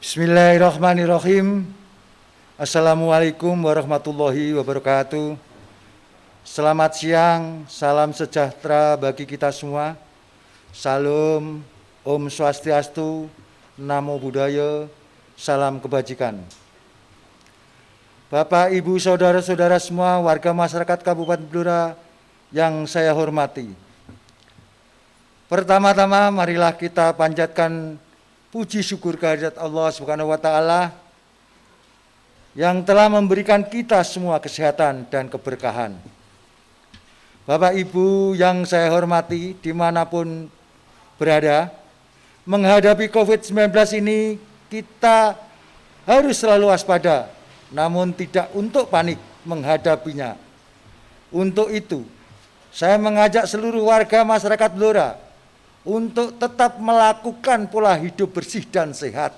Bismillahirrahmanirrahim. Assalamualaikum warahmatullahi wabarakatuh. Selamat siang, salam sejahtera bagi kita semua. Salam, Om Swastiastu, Namo Buddhaya, salam kebajikan. Bapak, Ibu, Saudara-saudara semua, warga masyarakat Kabupaten Blora yang saya hormati. Pertama-tama marilah kita panjatkan puji syukur kehadirat Allah Subhanahu wa Ta'ala yang telah memberikan kita semua kesehatan dan keberkahan. Bapak Ibu yang saya hormati dimanapun berada, menghadapi COVID-19 ini kita harus selalu waspada, namun tidak untuk panik menghadapinya. Untuk itu, saya mengajak seluruh warga masyarakat Blora untuk tetap melakukan pola hidup bersih dan sehat.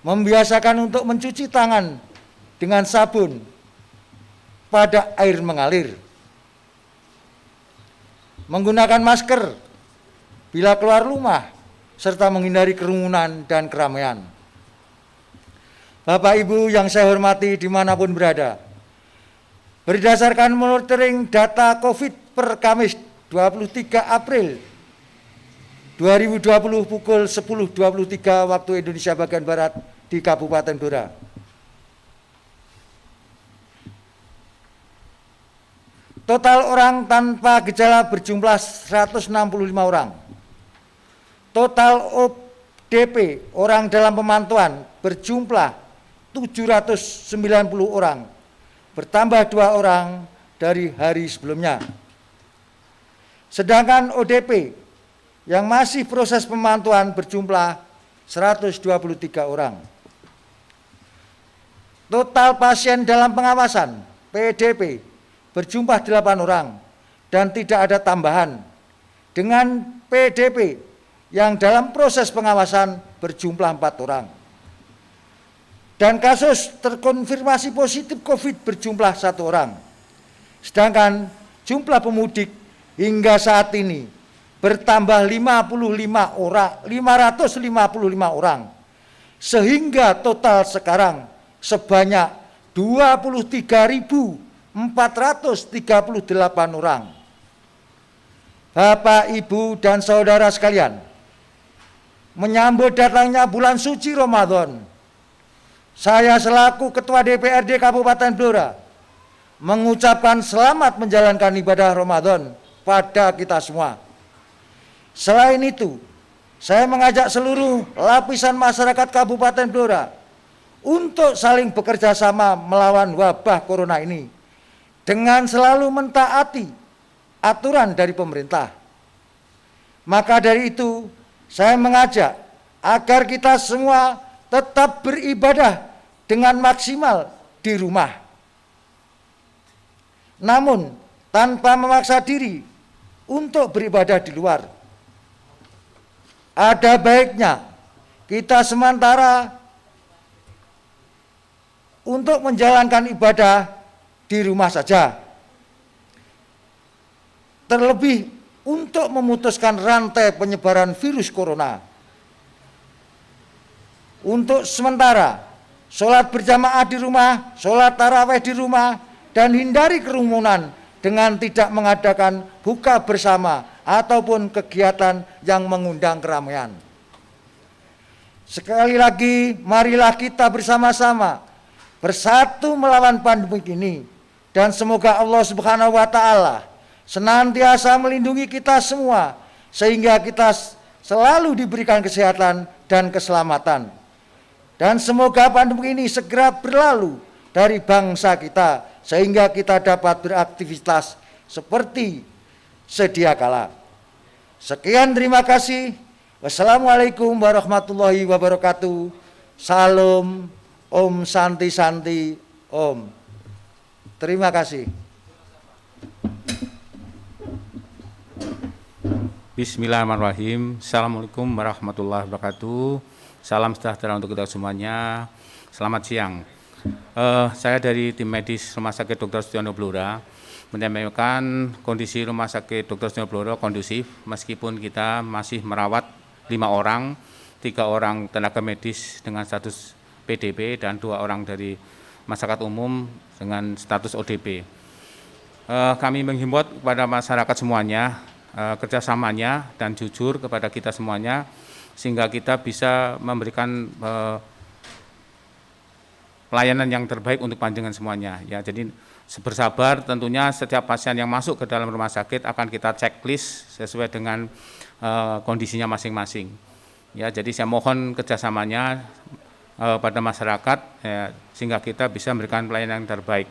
Membiasakan untuk mencuci tangan dengan sabun pada air mengalir. Menggunakan masker bila keluar rumah, serta menghindari kerumunan dan keramaian. Bapak Ibu yang saya hormati dimanapun berada, berdasarkan monitoring data COVID per Kamis 23 April 2020 pukul 10.23 waktu Indonesia bagian Barat di Kabupaten Blora. Total orang tanpa gejala berjumlah 165 orang. Total ODP orang dalam pemantauan berjumlah 790 orang, bertambah 2 orang dari hari sebelumnya. Sedangkan ODP yang masih proses pemantauan berjumlah 123 orang. Total pasien dalam pengawasan PDP berjumlah 8 orang dan tidak ada tambahan, dengan PDP yang dalam proses pengawasan berjumlah 4 orang. Dan kasus terkonfirmasi positif COVID berjumlah 1 orang. Sedangkan jumlah pemudik hingga saat ini bertambah 555 orang. Sehingga total sekarang sebanyak 23.438 orang. Bapak, Ibu, dan saudara sekalian, menyambut datangnya bulan suci Ramadan, saya selaku Ketua DPRD Kabupaten Blora mengucapkan selamat menjalankan ibadah Ramadan pada kita semua. Selain itu, saya mengajak seluruh lapisan masyarakat Kabupaten Blora untuk saling bekerja sama melawan wabah corona ini dengan selalu mentaati aturan dari pemerintah. Maka dari itu, saya mengajak agar kita semua tetap beribadah dengan maksimal di rumah. Namun, tanpa memaksa diri untuk beribadah di luar. Ada baiknya kita sementara untuk menjalankan ibadah di rumah saja. Terlebih untuk memutuskan rantai penyebaran virus corona. Untuk sementara, sholat berjamaah di rumah, sholat tarawih di rumah, dan hindari kerumunan dengan tidak mengadakan buka bersama ataupun kegiatan yang mengundang keramaian. Sekali lagi, marilah kita bersama-sama bersatu melawan pandemi ini, dan semoga Allah Subhanahu wa Ta'ala senantiasa melindungi kita semua sehingga kita selalu diberikan kesehatan dan keselamatan. Dan semoga pandemi ini segera berlalu dari bangsa kita sehingga kita dapat beraktivitas seperti sedia kala. Sekian, terima kasih. Wassalamualaikum warahmatullahi wabarakatuh. Salam, Om Santi Santi, Om. Terima kasih. Bismillahirrahmanirrahim. Assalamualaikum warahmatullahi wabarakatuh. Salam sejahtera untuk kita semuanya. Selamat siang. Saya dari tim medis Rumah Sakit Dr. Sutyono Blora menyampaikan kondisi Rumah Sakit Dr. Sutyono Blora kondusif meskipun kita masih merawat 5 orang, 3 orang tenaga medis dengan status PDP dan 2 orang dari masyarakat umum dengan status ODP. Kami menghimbau kepada masyarakat semuanya, kerjasamanya dan jujur kepada kita semuanya, sehingga kita bisa memberikan pelayanan yang terbaik untuk panjenengan semuanya. Ya, jadi bersabar, tentunya setiap pasien yang masuk ke dalam rumah sakit akan kita checklist sesuai dengan kondisinya masing-masing. Ya, jadi saya mohon kerjasamanya pada masyarakat, ya, sehingga kita bisa memberikan pelayanan yang terbaik.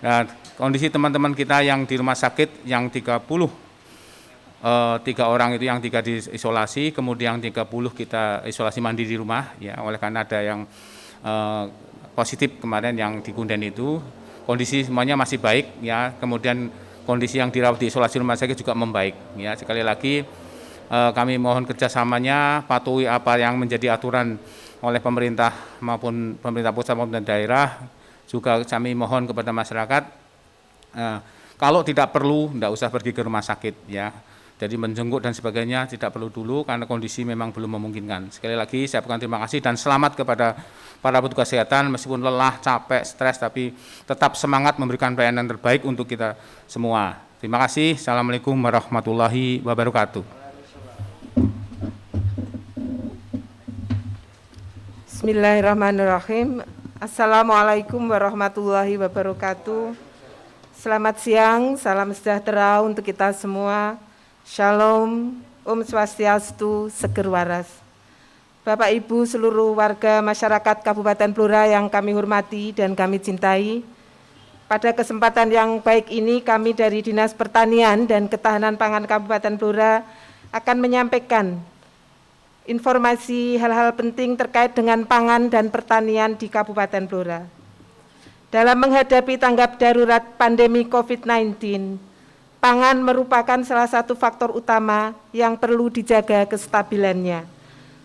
Nah, kondisi teman-teman kita yang di rumah sakit yang 3 orang itu yang 3 diisolasi, kemudian 30 kita isolasi mandiri di rumah, ya, oleh karena ada yang positif kemarin yang di Kunden itu, kondisi semuanya masih baik, ya, kemudian kondisi yang dirawat di isolasi rumah sakit juga membaik, ya. Sekali lagi kami mohon kerjasamanya, patuhi apa yang menjadi aturan oleh pemerintah maupun pemerintah pusat maupun daerah. Juga kami mohon kepada masyarakat, kalau tidak perlu, tidak usah pergi ke rumah sakit, ya. Jadi menjenguk dan sebagainya tidak perlu dulu karena kondisi memang belum memungkinkan. Sekali lagi saya ucapkan terima kasih dan selamat kepada para petugas kesehatan, meskipun lelah, capek, stres, tapi tetap semangat memberikan pelayanan terbaik untuk kita semua. Terima kasih. Assalamualaikum warahmatullahi wabarakatuh. Bismillahirrahmanirrahim. Assalamualaikum warahmatullahi wabarakatuh. Selamat siang, salam sejahtera untuk kita semua. Shalom, Om Swastiastu, Seger Waras. Bapak Ibu seluruh warga masyarakat Kabupaten Blora yang kami hormati dan kami cintai, pada kesempatan yang baik ini kami dari Dinas Pertanian dan Ketahanan Pangan Kabupaten Blora akan menyampaikan informasi hal-hal penting terkait dengan pangan dan pertanian di Kabupaten Blora. Dalam menghadapi tanggap darurat pandemi COVID-19, pangan merupakan salah satu faktor utama yang perlu dijaga kestabilannya.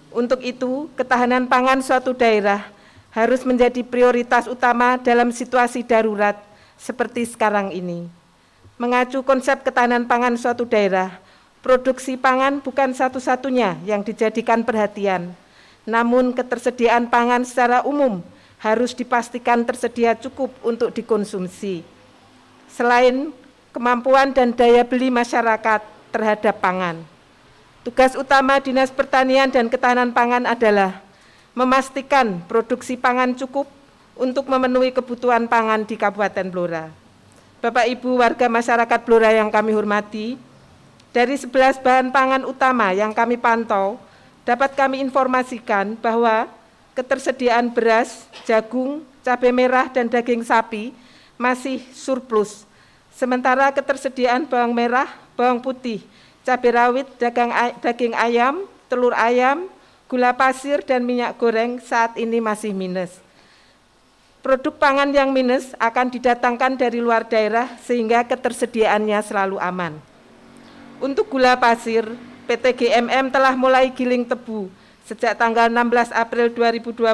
Untuk itu, ketahanan pangan suatu daerah harus menjadi prioritas utama dalam situasi darurat seperti sekarang ini. Mengacu konsep ketahanan pangan suatu daerah, produksi pangan bukan satu-satunya yang dijadikan perhatian, namun ketersediaan pangan secara umum harus dipastikan tersedia cukup untuk dikonsumsi. Selain kemampuan dan daya beli masyarakat terhadap pangan, tugas utama Dinas Pertanian dan Ketahanan Pangan adalah memastikan produksi pangan cukup untuk memenuhi kebutuhan pangan di Kabupaten Blora. Bapak Ibu warga masyarakat Blora yang kami hormati, dari 11 bahan pangan utama yang kami pantau, dapat kami informasikan bahwa ketersediaan beras, jagung, cabai merah, dan daging sapi masih surplus. Sementara ketersediaan bawang merah, bawang putih, cabai rawit, daging ayam, telur ayam, gula pasir, dan minyak goreng saat ini masih minus. Produk pangan yang minus akan didatangkan dari luar daerah sehingga ketersediaannya selalu aman. Untuk gula pasir, PT GMM telah mulai giling tebu sejak tanggal 16 April 2020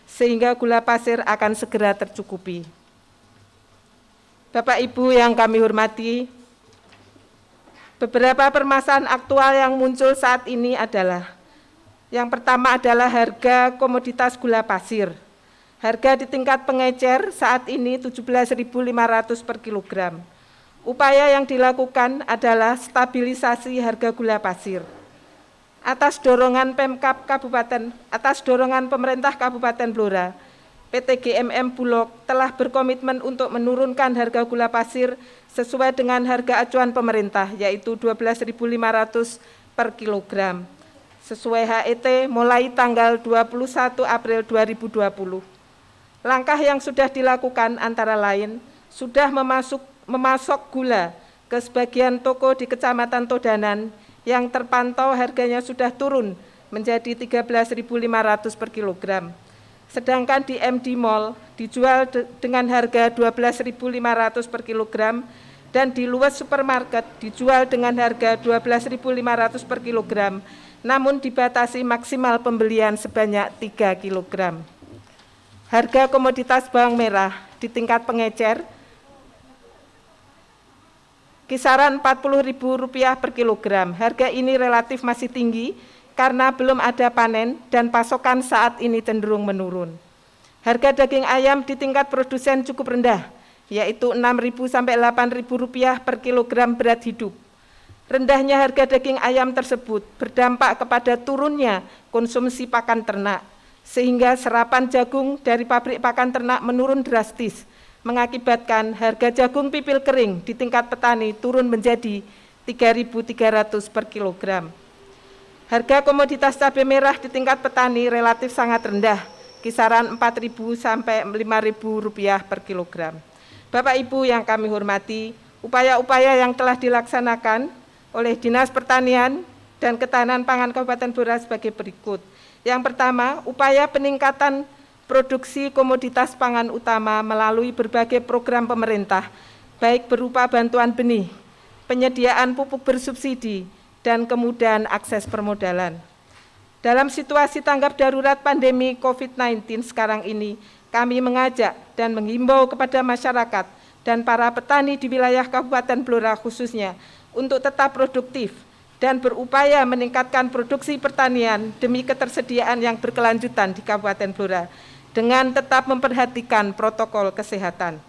sehingga gula pasir akan segera tercukupi. Bapak Ibu yang kami hormati, beberapa permasalahan aktual yang muncul saat ini adalah, yang pertama adalah harga komoditas gula pasir. Harga di tingkat pengecer saat ini 17.500 per kilogram. Upaya yang dilakukan adalah stabilisasi harga gula pasir. Atas dorongan Pemkab Kabupaten, atas dorongan pemerintah Kabupaten Blora, PT GMM Bulog telah berkomitmen untuk menurunkan harga gula pasir sesuai dengan harga acuan pemerintah, yaitu 12.500 per kilogram, sesuai HET mulai tanggal 21 April 2020. Langkah yang sudah dilakukan antara lain, sudah memasok gula ke sebagian toko di Kecamatan Todanan yang terpantau harganya sudah turun menjadi 13.500 per kilogram. Sedangkan di MD Mall dijual dengan harga 12.500 per kilogram dan di luas supermarket dijual dengan harga 12.500 per kilogram, namun dibatasi maksimal pembelian sebanyak 3 kilogram. Harga komoditas bawang merah di tingkat pengecer kisaran Rp40.000 per kilogram. Harga ini relatif masih tinggi karena belum ada panen dan pasokan saat ini cenderung menurun. Harga daging ayam di tingkat produsen cukup rendah, yaitu Rp6.000 sampai Rp8.000 per kilogram berat hidup. Rendahnya harga daging ayam tersebut berdampak kepada turunnya konsumsi pakan ternak, sehingga serapan jagung dari pabrik pakan ternak menurun drastis, mengakibatkan harga jagung pipil kering di tingkat petani turun menjadi Rp3.300 per kilogram. Harga komoditas cabai merah di tingkat petani relatif sangat rendah, kisaran Rp4.000 sampai Rp5.000 per kilogram. Bapak Ibu yang kami hormati, upaya-upaya yang telah dilaksanakan oleh Dinas Pertanian dan Ketahanan Pangan Kabupaten Blora sebagai berikut. Yang pertama, upaya peningkatan produksi komoditas pangan utama melalui berbagai program pemerintah, baik berupa bantuan benih, penyediaan pupuk bersubsidi, dan kemudahan akses permodalan. Dalam situasi tanggap darurat pandemi COVID-19 sekarang ini, kami mengajak dan menghimbau kepada masyarakat dan para petani di wilayah Kabupaten Blora khususnya untuk tetap produktif dan berupaya meningkatkan produksi pertanian demi ketersediaan yang berkelanjutan di Kabupaten Blora dengan tetap memperhatikan protokol kesehatan.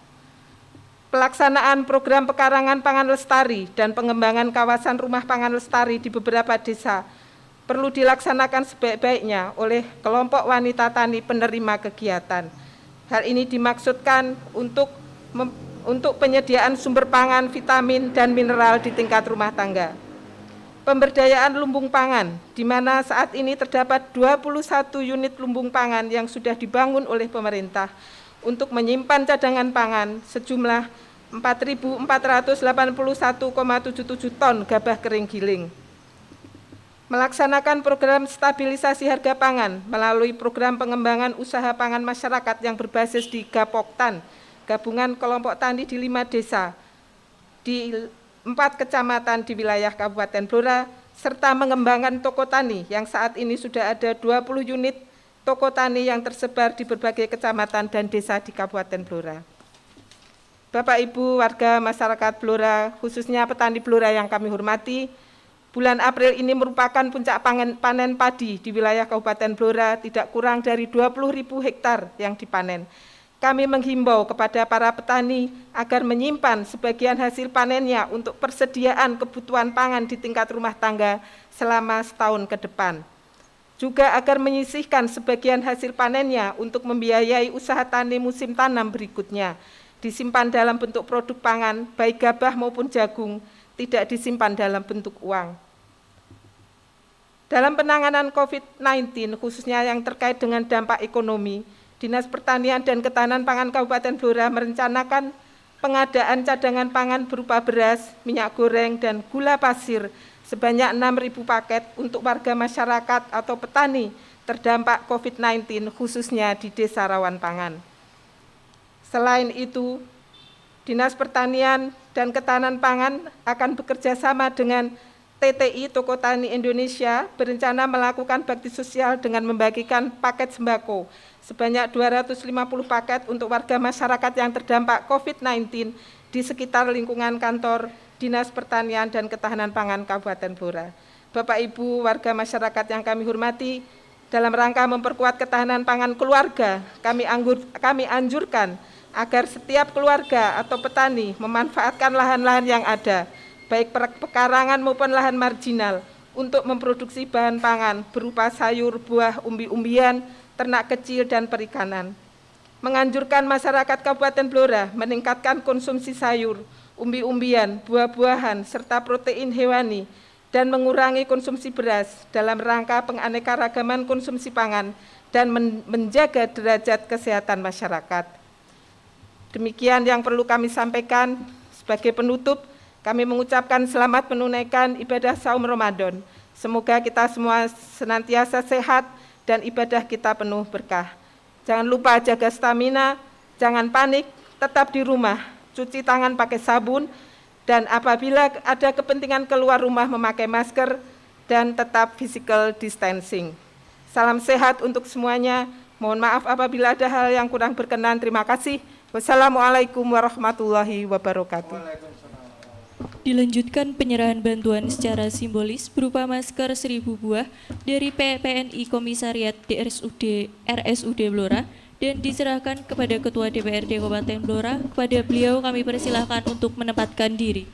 Pelaksanaan program pekarangan pangan lestari dan pengembangan kawasan rumah pangan lestari di beberapa desa perlu dilaksanakan sebaik-baiknya oleh kelompok wanita tani penerima kegiatan. Hal ini dimaksudkan untuk penyediaan sumber pangan, vitamin, dan mineral di tingkat rumah tangga. Pemberdayaan lumbung pangan, di mana saat ini terdapat 21 unit lumbung pangan yang sudah dibangun oleh pemerintah untuk menyimpan cadangan pangan sejumlah 4.481,77 ton gabah kering giling. Melaksanakan program stabilisasi harga pangan melalui program pengembangan usaha pangan masyarakat yang berbasis di Gapoktan, gabungan kelompok tani di 5 desa, di 4 kecamatan di wilayah Kabupaten Blora, serta mengembangkan toko tani yang saat ini sudah ada 20 unit toko tani yang tersebar di berbagai kecamatan dan desa di Kabupaten Blora. Bapak Ibu warga masyarakat Blora, khususnya petani Blora yang kami hormati, bulan April ini merupakan puncak panen padi di wilayah Kabupaten Blora, tidak kurang dari 20.000 hektar yang dipanen. Kami menghimbau kepada para petani agar menyimpan sebagian hasil panennya untuk persediaan kebutuhan pangan di tingkat rumah tangga selama setahun ke depan. Juga agar menyisihkan sebagian hasil panennya untuk membiayai usaha tani musim tanam berikutnya, disimpan dalam bentuk produk pangan, baik gabah maupun jagung, tidak disimpan dalam bentuk uang. Dalam penanganan COVID-19, khususnya yang terkait dengan dampak ekonomi, Dinas Pertanian dan Ketahanan Pangan Kabupaten Blora merencanakan pengadaan cadangan pangan berupa beras, minyak goreng, dan gula pasir sebanyak 6.000 paket untuk warga masyarakat atau petani terdampak COVID-19, khususnya di Desa Rawan Pangan. Selain itu, Dinas Pertanian dan Ketahanan Pangan akan bekerja sama dengan TTI Toko Tani Indonesia berencana melakukan bakti sosial dengan membagikan paket sembako sebanyak 250 paket untuk warga masyarakat yang terdampak COVID-19 di sekitar lingkungan kantor Dinas Pertanian dan Ketahanan Pangan Kabupaten Blora. Bapak Ibu warga masyarakat yang kami hormati, dalam rangka memperkuat ketahanan pangan keluarga, kami anjurkan agar setiap keluarga atau petani memanfaatkan lahan-lahan yang ada, baik pekarangan maupun lahan marginal, untuk memproduksi bahan pangan berupa sayur, buah, umbi-umbian, ternak kecil, dan perikanan. Menganjurkan masyarakat Kabupaten Blora meningkatkan konsumsi sayur, umbi-umbian, buah-buahan, serta protein hewani, dan mengurangi konsumsi beras dalam rangka penganekaragaman konsumsi pangan dan menjaga derajat kesehatan masyarakat. Demikian yang perlu kami sampaikan. Sebagai penutup, kami mengucapkan selamat menunaikan ibadah saum Ramadan. Semoga kita semua senantiasa sehat dan ibadah kita penuh berkah. Jangan lupa jaga stamina, jangan panik, tetap di rumah, cuci tangan pakai sabun, dan apabila ada kepentingan keluar rumah memakai masker, dan tetap physical distancing. Salam sehat untuk semuanya. Mohon maaf apabila ada hal yang kurang berkenan. Terima kasih. Wassalamualaikum warahmatullahi wabarakatuh. Dilanjutkan penyerahan bantuan secara simbolis berupa masker 1000 buah dari PPNI Komisariat RSUD Blora dan diserahkan kepada Ketua DPRD Kabupaten Blora. Kepada beliau kami persilahkan untuk menempatkan diri.